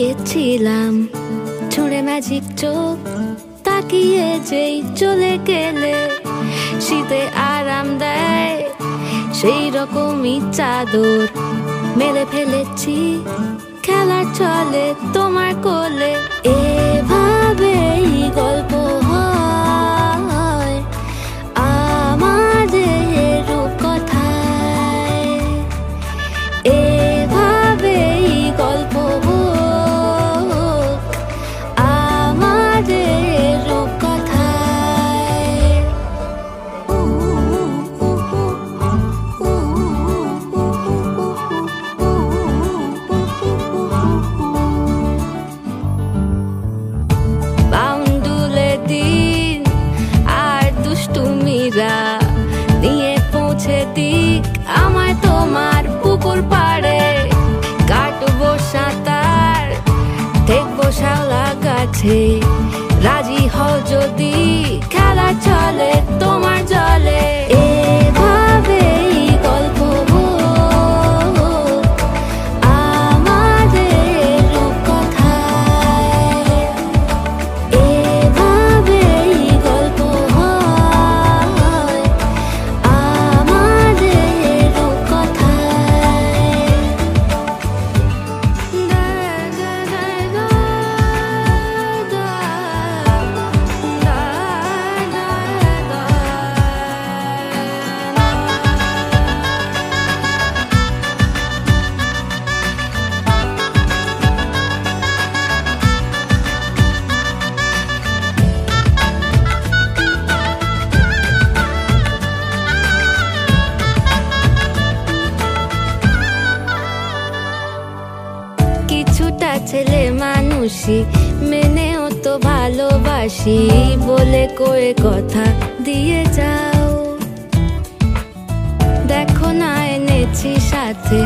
গেছিলাম, ছুঁড়ে ম্যাজিক চোখ তাকিয়ে যেই চলে গেলে শীতে আরাম দেয় সেই রকমই চাদর মেলে ফেলেছি খেলার চলে তোমার কোলে। এভাবেই গল্প হয় আমাদের রূপকথায়, এভাবেই গল্প হোক আমাদের রূপকথায়। বাউন্ডুলে দিন আর দুষ্টুমিরা নিয়ে পৌঁছে দিক আমায় তোমার পুকুর পাড়ে। কাটবো সাঁতার, দেখবো শাওলা গাছে, রাজি হও যদি খেলা চলে তোমার জলে। এভাবেই গল্প হোক আমাদের রূপকথায়, এভাবেই গল্প হয় আমাদের রূপকথায়। কিছুটা ছেলে মানুষই মেনেও তো ভালোবাসি বলে কয়ে কথা দিয়ে যাও। দেখো না এনেছি সাথে